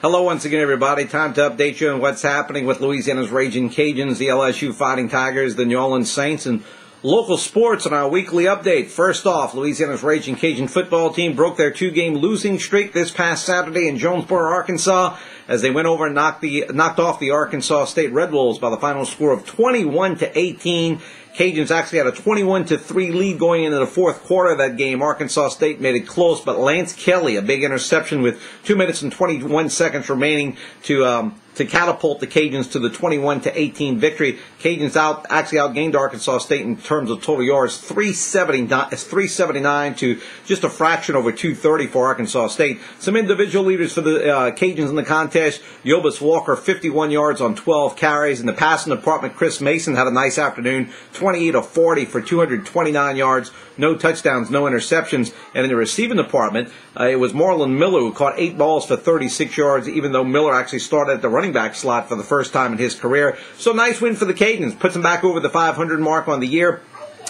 Hello once again, everybody. Time to update you on what's happening with Louisiana's Raging Cajuns, the LSU Fighting Tigers, the New Orleans Saints, and local sports on our weekly update. First off, Louisiana's Raging Cajun football team broke their two-game losing streak this past Saturday in Jonesboro, Arkansas, as they went over and knocked off the Arkansas State Red Wolves by the final score of 21-18. Cajuns actually had a 21-3 lead going into the fourth quarter of that game. Arkansas State made it close, but Lance Kelly, a big interception with 2 minutes and 21 seconds remaining to catapult the Cajuns to the 21-18 victory. Cajuns actually outgained Arkansas State in terms of total yards, 379 to just a fraction over 230 for Arkansas State. Some individual leaders for the Cajuns in the contest: Yobus Walker, 51 yards on 12 carries. In the passing department, Chris Mason had a nice afternoon, 28 of 40 for 229 yards, no touchdowns, no interceptions. And in the receiving department, it was Marlon Miller who caught 8 balls for 36 yards, even though Miller actually started at the running back slot for the first time in his career. So nice win for the Cajuns. Puts them back over the 500 mark on the year.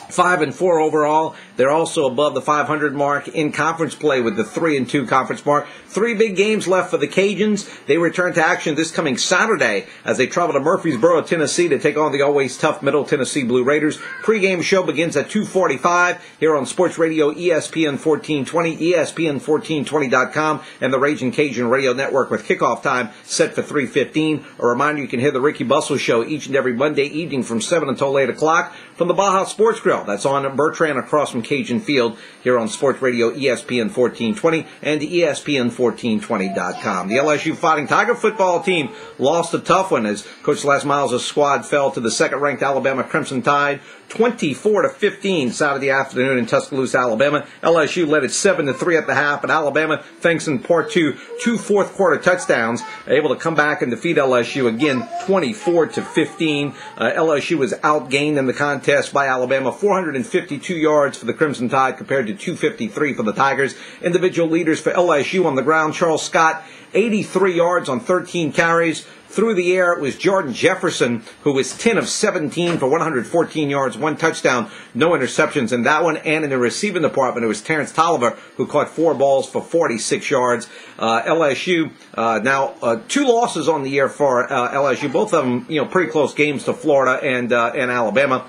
5-4 overall. They're also above the 500 mark in conference play with the 3-2 conference mark. 3 big games left for the Cajuns. They return to action this coming Saturday as they travel to Murfreesboro, Tennessee to take on the always tough Middle Tennessee Blue Raiders. Pre-game show begins at 2:45 here on Sports Radio ESPN 1420, ESPN1420.com, and the Raging Cajun Radio Network, with kickoff time set for 3:15. A reminder, you can hear the Ricky Bustle Show each and every Monday evening from 7 until 8 o'clock from the Baja Sports Grill. That's on Bertrand across from Cajun Field here on Sports Radio ESPN 1420 and ESPN1420.com. The LSU Fighting Tiger football team lost a tough one as Coach Les Miles' squad fell to the second-ranked Alabama Crimson Tide, 24-15 Saturday afternoon in Tuscaloosa, Alabama. LSU led it 7-3 at the half, but Alabama, thanks in part to 2 fourth-quarter touchdowns, able to come back and defeat LSU again, 24-15. LSU was outgained in the contest by Alabama, 452 yards for the Crimson Tide compared to 253 for the Tigers. Individual leaders for LSU on the ground: Charles Scott, 83 yards on 13 carries. Through the air, it was Jordan Jefferson, who was 10 of 17 for 114 yards, 1 touchdown, no interceptions in that one. And in the receiving department, it was Terrence Tolliver, who caught 4 balls for 46 yards. LSU, now 2 losses on the year for LSU, both of them, pretty close games to Florida and Alabama.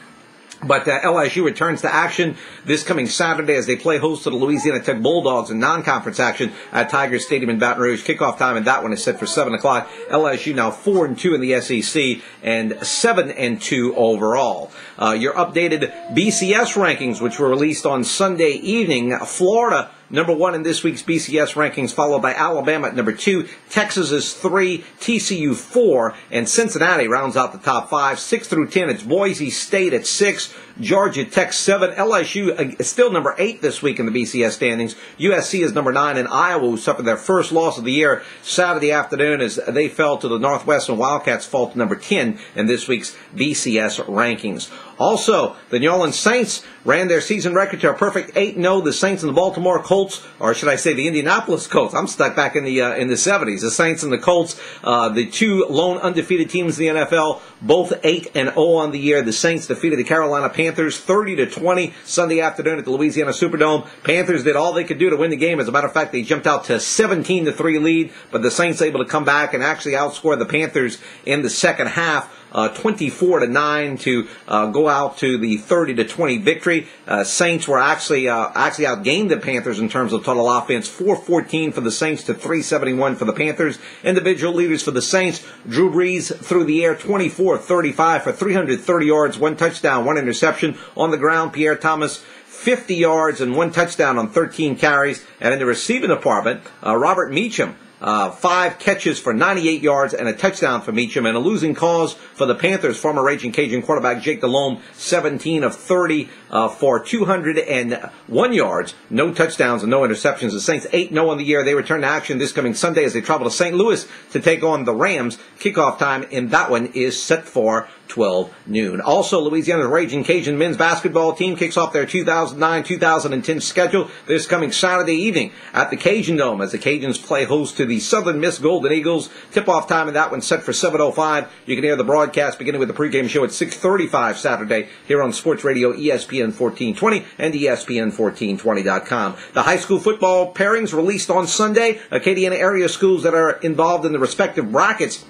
But LSU returns to action this coming Saturday as they play host to the Louisiana Tech Bulldogs in non-conference action at Tigers Stadium in Baton Rouge. Kickoff time, and that one is set for 7 o'clock. LSU now 4-2 in the SEC and 7-2 overall. Your updated BCS rankings, which were released on Sunday evening: Florida, number 1 in this week's BCS rankings, followed by Alabama at number 2. Texas is 3, TCU 4, and Cincinnati rounds out the top 5. 6 through 10, it's Boise State at 6, Georgia Tech 7. LSU is still number 8 this week in the BCS standings. USC is number 9, and Iowa, who suffered their first loss of the year Saturday afternoon as they fell to the Northwestern Wildcats, fall to number 10 in this week's BCS rankings. Also, the New Orleans Saints ran their season record to a perfect 8-0. The Saints and the Baltimore Colts, or should I say the Indianapolis Colts. I'm stuck back in the 70s. The Saints and the Colts, the 2 lone undefeated teams in the NFL, both 8-0 on the year. The Saints defeated the Carolina Panthers 30-20 Sunday afternoon at the Louisiana Superdome. Panthers did all they could do to win the game. As a matter of fact, they jumped out to a 17-3 lead, but the Saints able to come back and actually outscore the Panthers in the second half, 24-9 to go out to the 30-20 victory. Saints were actually outgained the Panthers in terms of total offense, 414 for the Saints to 371 for the Panthers. Individual leaders for the Saints: Drew Brees through the air, 24-35 for 330 yards, 1 touchdown, 1 interception. On the ground, Pierre Thomas, 50 yards and 1 touchdown on 13 carries. And in the receiving department, Robert Meacham, 5 catches for 98 yards and a touchdown for Meacham. And a losing cause for the Panthers: former Raging Cajun quarterback Jake Delhomme, 17 of 30 for 201 yards, no touchdowns and no interceptions. The Saints 8-0 on the year. They return to action this coming Sunday as they travel to St. Louis to take on the Rams. Kickoff time in that one is set for 12 noon. Also, Louisiana's Raging Cajun men's basketball team kicks off their 2009-2010 schedule this coming Saturday evening at the Cajun Dome as the Cajuns play host to the Southern Miss Golden Eagles. Tip-off time of that one set for 7:05. You can hear the broadcast beginning with the pregame show at 6:35 Saturday here on Sports Radio ESPN 1420 and ESPN1420.com. The high school football pairings released on Sunday. Acadiana area schools that are involved in the respective brackets.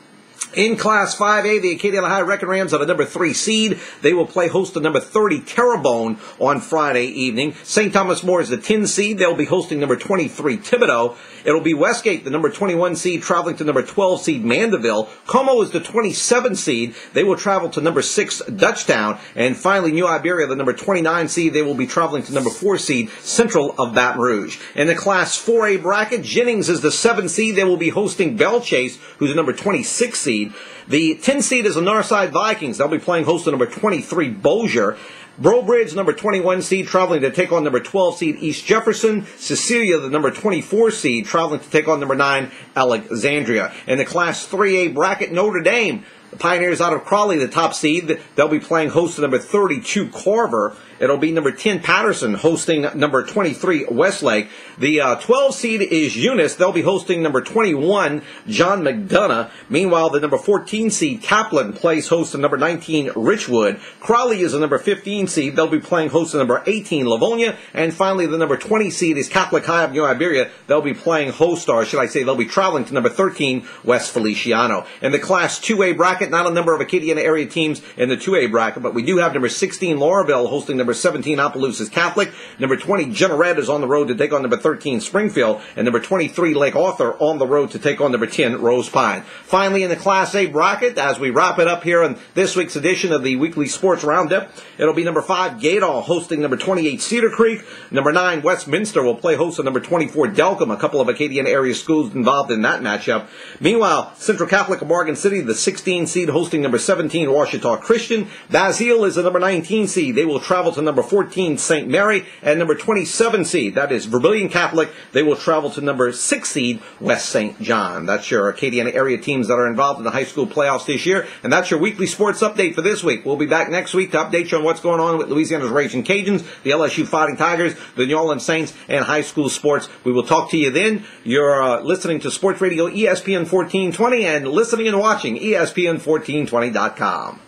In Class 5A, the Acadiana High Wrecking Rams are the number 3 seed. They will play host to number 30 Terrebonne on Friday evening. St. Thomas More is the 10 seed. They'll be hosting number 23 Thibodaux. It'll be Westgate, the number 21 seed, traveling to number 12 seed Mandeville. Como is the 27 seed. They will travel to number 6 Dutchtown. And finally, New Iberia, the number 29 seed. They will be traveling to number 4 seed Central of Baton Rouge. In the Class 4A bracket, Jennings is the 7 seed. They will be hosting Bellchase, who's the number 26 seed. The 10 seed is the Northside Vikings. They'll be playing host to number 23 Bossier. Brobridge, number 21 seed, traveling to take on number 12 seed East Jefferson. Cecilia, the number 24 seed, traveling to take on number 9 Alexandria. In the Class 3A bracket, Notre Dame, the Pioneers out of Crawley, the top seed. They'll be playing host to number 32 Carver. It'll be number 10 Patterson hosting number 23 Westlake. The 12 seed is Eunice. They'll be hosting number 21 John McDonough. Meanwhile, the number 14 seed Kaplan plays host to number 19 Richwood. Crowley is the number 15 seed. They'll be playing host to number 18 Livonia. And finally, the number 20 seed is Catholic High of New Iberia. They'll be playing host, or should I say, they'll be traveling to number 13 West Feliciano. In the Class 2A bracket, not a number of Acadiana area teams in the 2A bracket, but we do have number 16 Lauraville hosting number 17 Opelousas Catholic. Number 20 Jeanerette is on the road to take on number 13 Springfield. And number 23 Lake Arthur on the road to take on number 10 Rose Pine. Finally, in the Class A bracket, as we wrap it up here on this week's edition of the Weekly Sports Roundup, it'll be number 5 Gaydon hosting number 28 Cedar Creek. Number 9 Westminster will play host to number 24 Delcom, a couple of Acadiana area schools involved in that matchup. Meanwhile, Central Catholic of Morgan City, the 16 seed, hosting number 17 Ouachita Christian. Basile is the number 19 seed. They will travel to number 14 St. Mary, and number 27 seed, that is Vermilion Catholic, they will travel to number 6 seed West St. John. That's your Acadiana area teams that are involved in the high school playoffs this year, and that's your weekly sports update for this week. We'll be back next week to update you on what's going on with Louisiana's Raging Cajuns, the LSU Fighting Tigers, the New Orleans Saints, and high school sports. We will talk to you then. You're listening to Sports Radio ESPN 1420 and listening and watching ESPN1420.com.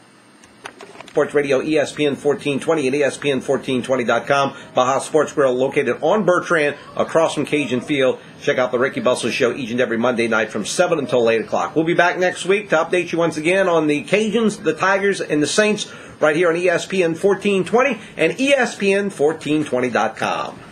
Sports Radio ESPN 1420 and ESPN1420.com. Baja Sports Grill located on Bertrand across from Cajun Field. Check out the Ricky Bussell Show each and every Monday night from 7 until 8 o'clock. We'll be back next week to update you once again on the Cajuns, the Tigers, and the Saints right here on ESPN 1420 and ESPN1420.com.